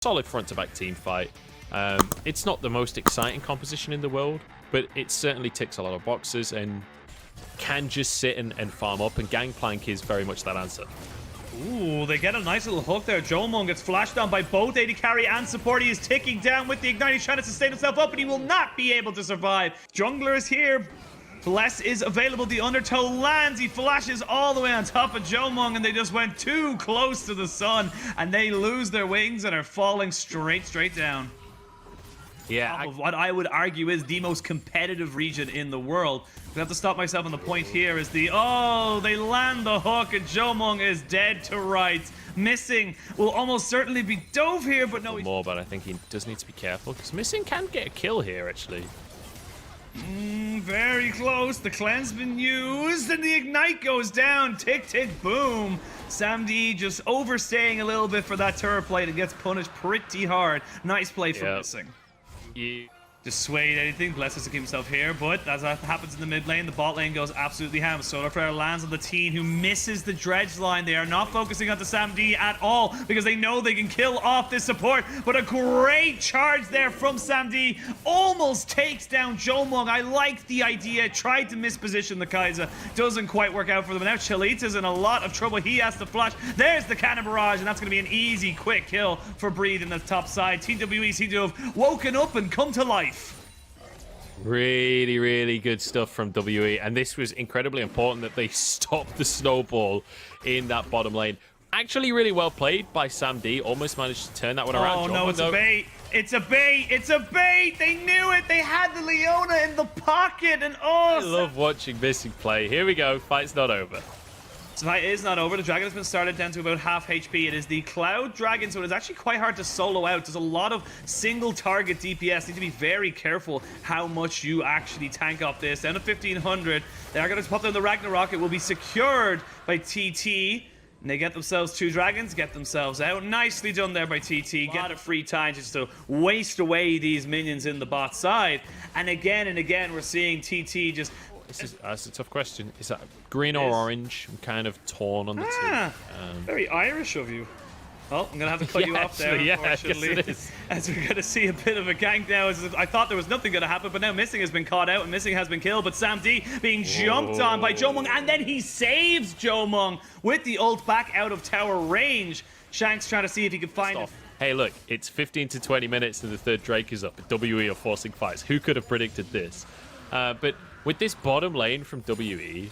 solid front-to-back team fight. It's not the most exciting composition in the world, but it certainly ticks a lot of boxes and can just sit and farm up, and Gangplank is very much that answer. Ooh, they get a nice little hook there. Jomung gets flashed down by both AD carry and support. He is ticking down with the ignite. He's trying to sustain himself up, but he will not be able to survive. Jungler is here. Bless is available. The undertow lands. He flashes all the way on top of Jomung, and they just went too close to the sun, and they lose their wings and are falling straight down. Yeah, What I would argue is the most competitive region in the world. We have to stop myself on the point here is they land the hook, and Jomung is dead to rights. Missing will almost certainly be dove here, but no. More, but I think he does need to be careful because Missing can get a kill here, actually. Very close. The cleanse been used, and the ignite goes down. Tick, tick, boom. SamD just overstaying a little bit for that turret plate and gets punished pretty hard. Nice play for Missing. Yeah. Just swayed anything. Bless has to keep himself here, but as that happens in the mid lane, the bot lane goes absolutely ham. Solar Flare lands on the team who misses the dredge line. They are not focusing on the SamD at all because they know they can kill off this support, but a great charge there from SamD almost takes down Jomung. I like the idea. Tried to misposition the Kai'Sa. Doesn't quite work out for them. Now Chalita's in a lot of trouble. He has to flash. There's the Cannon Barrage, and that's going to be an easy, quick kill for Breathe in the top side. TWE seem to have woken up and come to life. Really, really good stuff from WE, and this was incredibly important that they stopped the snowball in that bottom lane. Actually, really well played by SamD. Almost managed to turn that one around. Oh no, it's a bait. It's a bait. It's a bait. They knew it. They had the Leona in the pocket, and I love watching Missing play. Here we go. Fight's not over. The fight is not over. The dragon has been started down to about half HP. It is the Cloud Dragon, so it is actually quite hard to solo out. There's a lot of single target DPS. Need to be very careful how much you actually tank up this. Down to 1500. They are going to pop down the Ragnarok. It will be secured by TT. And they get themselves 2 dragons, get themselves out. Nicely done there by TT. Get a lot of free time just to waste away these minions in the bot side. And again, we're seeing TT just... That's a tough question. Is that green or orange? I'm kind of torn on the two. Very Irish of you. Well, I'm going to have to cut you off there, unfortunately. I guess it is. As we're going to see a bit of a gank now. I thought there was nothing going to happen, but now Missing has been caught out, and Missing has been killed, but SamD being jumped on by Jomung, and then he saves Jomung with the ult back out of tower range. Shanks trying to see if he can find it. Hey, look, it's 15 to 20 minutes, and the third Drake is up. WE are forcing fights. Who could have predicted this? But with this bottom lane from WE,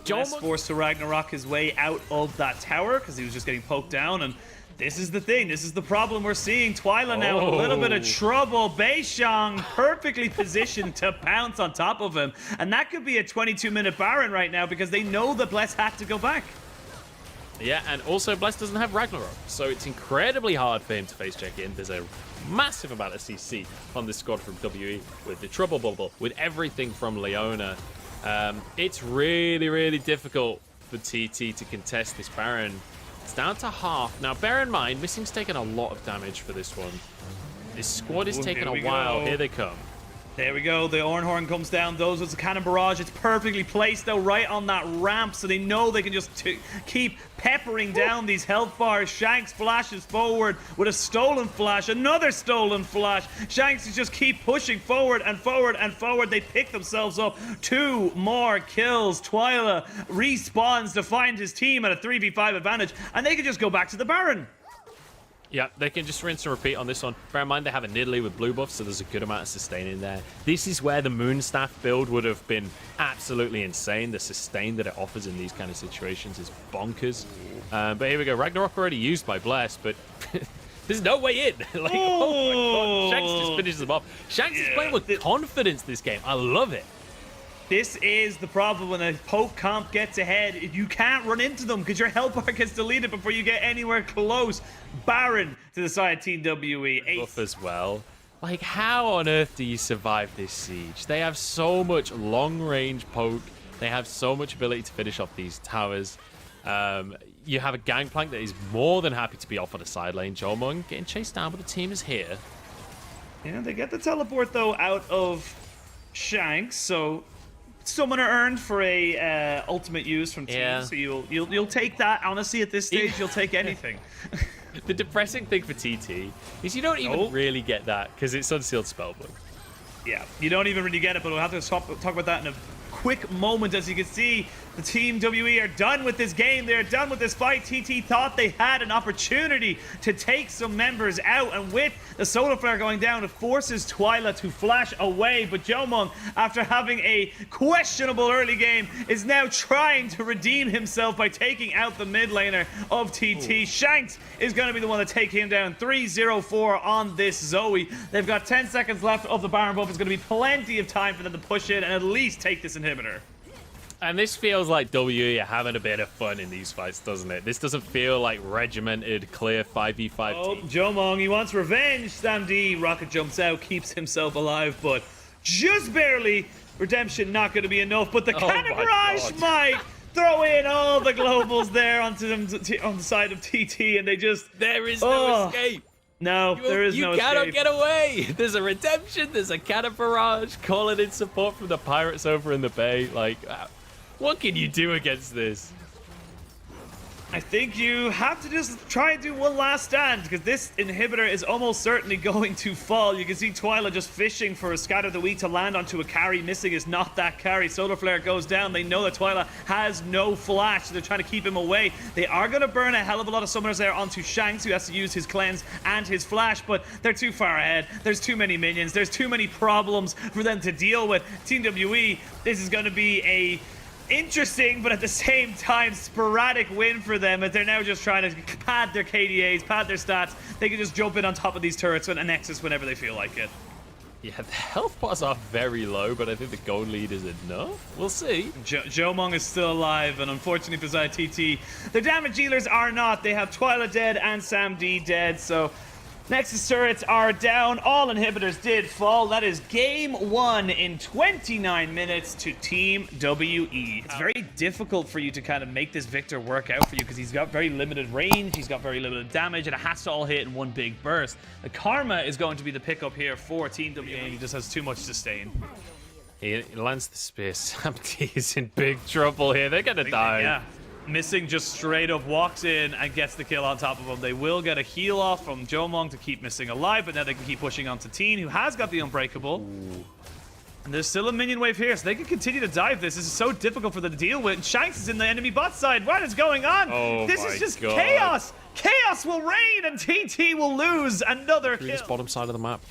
Jomung's forced to Ragnarok his way out of that tower because he was just getting poked down, and this is the thing. This is the problem we're seeing. Twyla now in a little bit of trouble. Beishang perfectly positioned to pounce on top of him, and that could be a 22-minute Baron right now because they know that Bless had to go back. Yeah, and also Bless doesn't have Ragnarok, so it's incredibly hard for him to face check in. There's a massive amount of CC on this squad from WE with the Trouble Bubble, with everything from Leona. It's really, really difficult for TT to contest this Baron. It's down to half. Now, bear in mind, Missing's taken a lot of damage for this one. This squad is taking a while. Here they come. There we go. The Ornhorn comes down. Those with the Cannon Barrage. It's perfectly placed, though, right on that ramp, so they know they can just keep peppering down these health bars. Shanks flashes forward with a stolen flash. Another stolen flash. Shanks just keep pushing forward and forward and forward. They pick themselves up. 2 more kills. Twyla respawns to find his team at a 3v5 advantage, and they can just go back to the Baron. Yeah, they can just rinse and repeat on this one. Bear in mind, they have a Nidalee with blue buff, so there's a good amount of sustain in there. This is where the Moonstaff build would have been absolutely insane. The sustain that it offers in these kind of situations is bonkers. But here we go. Ragnarok already used by Bless, but there's no way in. Like, oh my god, Shanks just finishes them off. Shanks is playing with confidence this game. I love it. This is the problem when a poke comp gets ahead. You can't run into them because your health bar gets deleted before you get anywhere close. Baron to the side of Team WE. Buff as well. Like, how on earth do you survive this siege? They have so much long-range poke. They have so much ability to finish off these towers. You have a Gangplank that is more than happy to be off on the side lane. Jomung getting chased down, but the team is here. Yeah, they get the teleport, though, out of Shanks, so... Summoner earned for a ultimate use from team, so you'll take that. Honestly, at this stage, you'll take anything. The depressing thing for TT is you don't even really get that because it's Unsealed Spellbook. Yeah, you don't even really get it, but we'll have to talk about that in a quick moment. As you can see, the Team WE are done with this game. They're done with this fight. TT thought they had an opportunity to take some members out, and with the Solar Flare going down, it forces Twyla to flash away. But Jomong, after having a questionable early game, is now trying to redeem himself by taking out the mid laner of TT. Shanks is going to be the one to take him down. 3-0-4 on this Zoe. They've got 10 seconds left of the Baron buff. It's going to be plenty of time for them to push in and at least take this inhibitor. And this feels like WE are having a bit of fun in these fights, doesn't it? This doesn't feel like regimented, clear 5v5 team. Jomong, he wants revenge. SamD, rocket jumps out, keeps himself alive, but just barely. Redemption not going to be enough, but the Cannon Barrage might throw in all the globals there onto them on the side of TT, and they just... There is no escape. No, there is no escape. You cannot get away. There's a redemption. There's a Cannon Barrage. Calling in support from the pirates over in the bay. Like, what can you do against this? I think you have to just try and do one last stand, because this inhibitor is almost certainly going to fall. You can see Twyla just fishing for a Scatter of the Weak to land onto a carry. Missing is not that carry. Solar Flare goes down. They know that Twyla has no flash, so they're trying to keep him away. They are going to burn a hell of a lot of summoners there onto Shanks, who has to use his cleanse and his flash, but they're too far ahead. There's too many minions. There's too many problems for them to deal with. Team WE, this is going to be a interesting, but at the same time, sporadic win for them, as they're now just trying to pad their KDAs, pad their stats. They can just jump in on top of these turrets and Nexus whenever they feel like it. Yeah, the health bars are very low, but I think the gold lead is enough. We'll see. Jomong is still alive, and unfortunately for Zaya TT, their damage dealers are not. They have Twyla dead and SamD dead, so Nexus turrets are down. All inhibitors did fall. That is game 1 in 29 minutes to Team WE. It's very difficult for you to kind of make this Victor work out for you, because he's got very limited range, he's got very limited damage, and it has to all hit in one big burst. The Karma is going to be the pickup here for Team WE, and he just has too much sustain. He lands the spear. SamD is in big trouble here. They're going to die. Yeah. Missing just straight up walks in and gets the kill on top of him. They will get a heal off from Jomong to keep Missing alive, but now they can keep pushing onto Teen, who has got the Unbreakable. Ooh. And there's still a minion wave here, so they can continue to dive this. This is so difficult for them to deal with. And Shanks is in the enemy bot side. What is going on? Oh, this is just chaos. Chaos will reign, and TT will lose another kill. This bottom side of the map.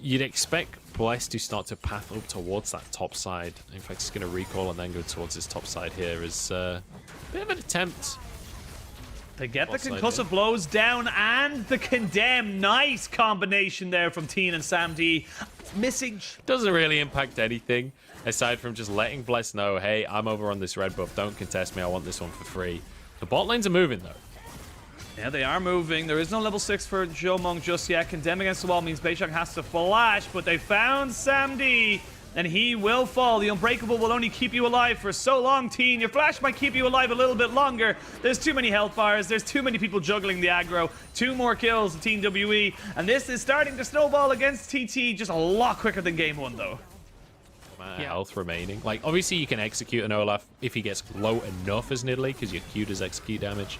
You'd expect Bless to start to path up towards that top side. In fact, he's going to recall and then go towards this top side here. Is a bit of an attempt. They get the concussive blows down and the condemn. Nice combination there from Teen and SamD. Missing doesn't really impact anything aside from just letting Bless know, hey, I'm over on this red buff. Don't contest me. I want this one for free. The bot lanes are moving though. Yeah, they are moving. There is no level 6 for Jomong just yet. Condemn against the wall means Beishang has to flash, but they found SamD, and he will fall. The Unbreakable will only keep you alive for so long, Teen. Your flash might keep you alive a little bit longer. There's too many health bars. There's too many people juggling the aggro. 2 more kills to Team WE, and this is starting to snowball against TT just a lot quicker than game 1, though. Health remaining. Like, obviously you can execute an Olaf if he gets low enough as Nidalee, because your Q does execute damage.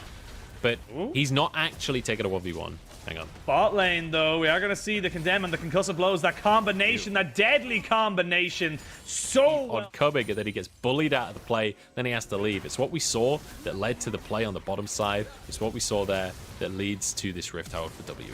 But he's not actually taking a 1v1. Hang on. Bot lane, though, we are going to see the Condemn and the Concussive Blows. That combination, that deadly combination. So well. On Kubik, that he gets bullied out of the play, then he has to leave. It's what we saw that led to the play on the bottom side. It's what we saw there that leads to this Rift Tower for WE.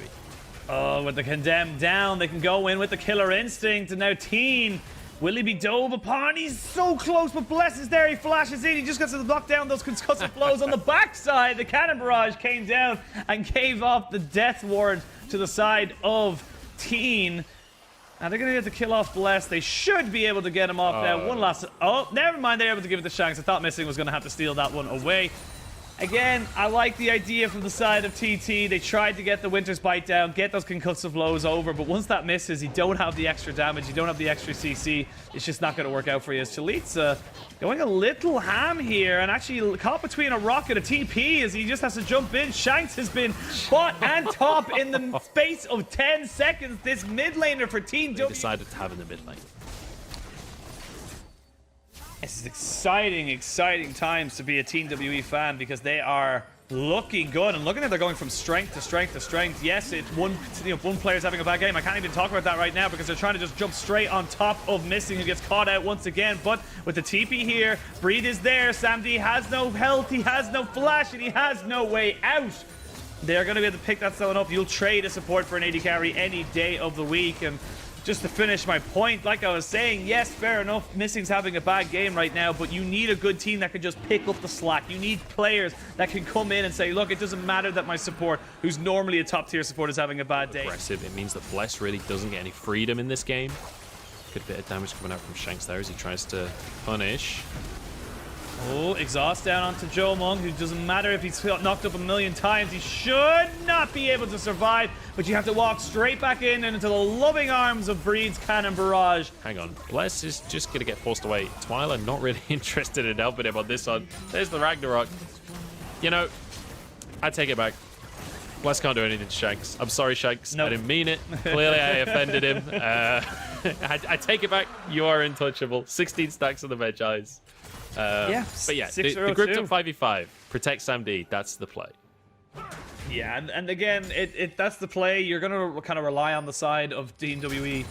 Oh, with the Condemn down, they can go in with the Killer Instinct. And now Teen, will he be dove upon? He's so close, but Bless is there. He flashes in. He just gets to block down those concussive blows on the backside. The Cannon Barrage came down and gave off the Death Ward to the side of Teen. Now they're going to get to kill off Bless. They should be able to get him off now. One last... Oh, never mind. They're able to give it to Shanks. I thought Missing was going to have to steal that one away. Again, I like the idea from the side of TT. They tried to get the Winter's Bite down, get those concussive blows over, but once that misses, you don't have the extra damage, you don't have the extra CC. It's just not going to work out for you. Chalitza going a little ham here, and actually caught between a rock and a TP as he just has to jump in. Shanks has been bot and top in the space of 10 seconds. This mid laner for Team They decided to have in the mid lane. This is exciting, exciting times to be a Team WE fan, because they are looking good, and looking at they're going from strength to strength to strength. Yes, one player's having a bad game. I can't even talk about that right now because they're trying to just jump straight on top of Missing, who gets caught out once again. But with the TP here, Breed is there. SamD has no health, he has no flash, and he has no way out. They're going to be able to pick that zone up. You'll trade a support for an AD carry any day of the week. And just to finish my point, like I was saying, yes, fair enough, Missing's having a bad game right now, but you need a good team that can just pick up the slack. You need players that can come in and say, look, it doesn't matter that my support, who's normally a top-tier support, is having a bad day. Aggressive. It means that Bless really doesn't get any freedom in this game. Good bit of damage coming out from Shanks there as he tries to punish. Oh, exhaust down onto Jomong, who doesn't matter if he's knocked up a million times. He should not be able to survive, but you have to walk straight back in and into the loving arms of Breed's Cannon Barrage. Hang on. Bless is just going to get forced away. Twyla not really interested in helping him on this one. There's the Ragnarok. You know, I take it back. Bless can't do anything to Shanks. I'm sorry, Shanks. Nope. I didn't mean it. Clearly, I offended him. I take it back. You are untouchable. 16 stacks on the Medjais. But yeah, the group up 5v5, protect SamD, that's the play. Yeah, and again, that's the play. You're going to kind of rely on the side of Team WE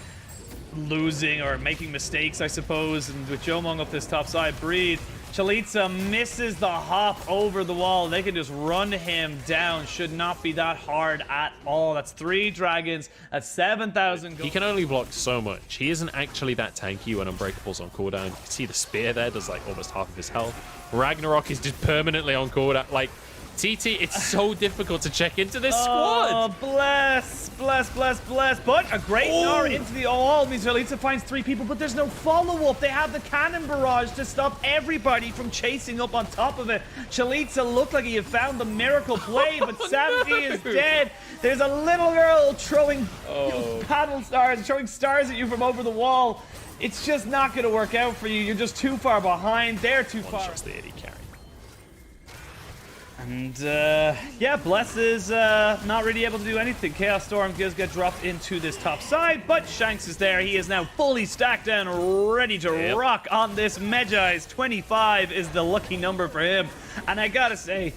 losing or making mistakes, I suppose. And with Jomong up this top side, Breed, Chalitza misses the hop over the wall. They can just run him down. Should not be that hard at all. That's 3 dragons at 7,000 gold. He can only block so much. He isn't actually that tanky when Unbreakable's on cooldown. You can see the spear there does like almost half of his health. Ragnarok is just permanently on cooldown. Like, TT, it's so difficult to check into this squad. Oh, bless. But a great Gnar into the wall means Chalitza finds 3 people, but there's no follow-up. They have the Cannon Barrage to stop everybody from chasing up on top of it. Chalitza looked like he had found the miracle blade, but SamD is dead. There's a little girl throwing paddle stars, throwing stars at you from over the wall. It's just not going to work out for you. You're just too far behind. They're too far. Just the AD carry. And yeah, Bless is not really able to do anything. Chaos Storm does get dropped into this top side, but Shanks is there. He is now fully stacked and ready to rock on this Medjais. 25 is the lucky number for him. And I gotta say,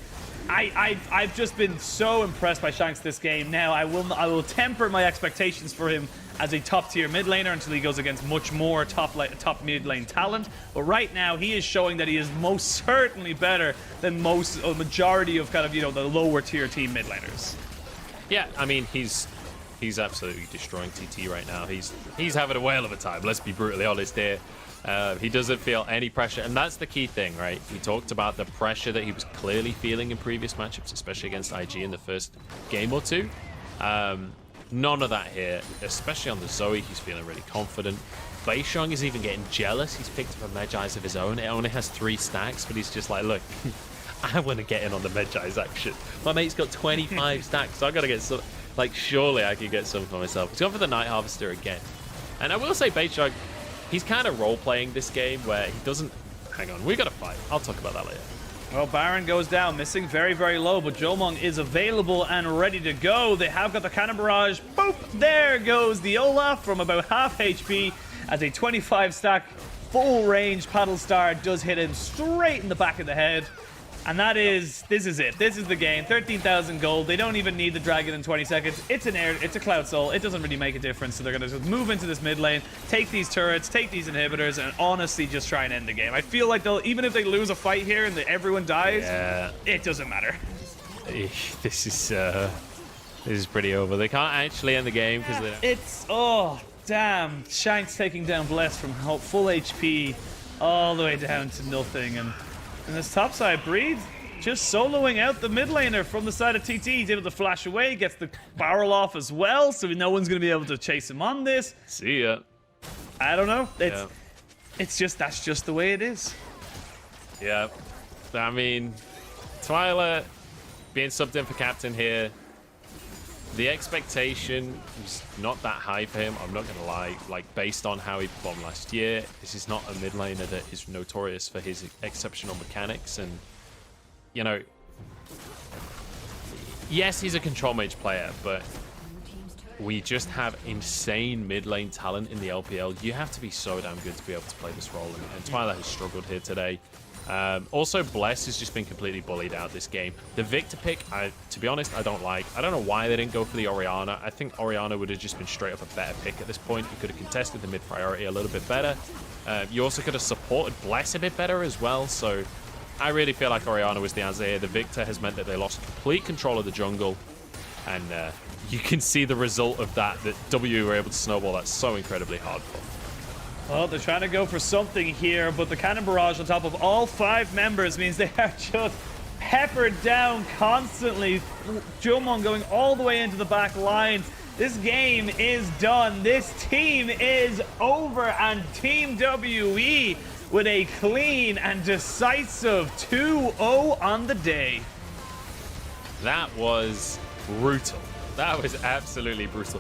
I've just been so impressed by Shanks this game. Now I will temper my expectations for him as a top-tier mid laner until he goes against much more top mid lane talent. But right now, he is showing that he is most certainly better than a majority of kind of, you know, the lower tier team mid laners. Yeah, I mean, he's absolutely destroying TT right now. He's having a whale of a time. Let's be brutally honest here. He doesn't feel any pressure, and that's the key thing, right? We talked about the pressure that he was clearly feeling in previous matchups, especially against IG in the first game or two. None of that here, especially on the Zoe. He's feeling really confident. Beishong is even getting jealous. He's picked up a Medjais of his own. It only has 3 stacks, but he's just like, look, I want to get in on the Medjais action. My mate's got 25 stacks, so I got to get some. Like, surely I could get some for myself. He's gone for the Night Harvester again. And I will say, Beishong, he's kind of role-playing this game where he doesn't... Hang on, we got to fight. I'll talk about that later. Well, Baron goes down, Missing very, very low, but Jomong is available and ready to go. They have got the Cannon Barrage. Boop! There goes the Olaf from about half HP as a 25 stack full range paddle star does hit him straight in the back of the head. And this is it. This is the game. 13,000 gold. They don't even need the dragon in 20 seconds. It's a Cloud Soul. It doesn't really make a difference. So they're going to just move into this mid lane, take these turrets, take these inhibitors, and honestly just try and end the game. I feel like even if they lose a fight here and everyone dies, it doesn't matter. This is pretty over. They can't actually end the game because oh damn! Shanks taking down Bless from full HP all the way down to nothing. And this top side, Breed just soloing out the mid laner from the side of TT. He's able to flash away, gets the barrel off as well, so no one's going to be able to chase him on this. See ya. I don't know. That's just the way it is. Yeah. I mean, Twyla being subbed in for captain here. The expectation was not that high for him, I'm not going to lie. Like, based on how he performed last year, this is not a mid laner that is notorious for his exceptional mechanics. And, you know, yes, he's a control mage player, but we just have insane mid lane talent in the LPL. You have to be so damn good to be able to play this role. And Twyla has struggled here today. Also, Bless has just been completely bullied out this game. The Victor pick, to be honest, I don't like. I don't know why they didn't go for the Orianna. I think Orianna would have just been straight up a better pick at this point. You could have contested the mid priority a little bit better. You also could have supported Bless a bit better as well. So I really feel like Orianna was the answer here. The Victor has meant that they lost complete control of the jungle. And you can see the result of that W were able to snowball that so incredibly hard for. Well, they're trying to go for something here, but the cannon barrage on top of all 5 members means they are just peppered down constantly. Jomon going all the way into the back line. This game is done. This team is over, and Team WE with a clean and decisive 2-0 on the day. That was brutal. That was absolutely brutal.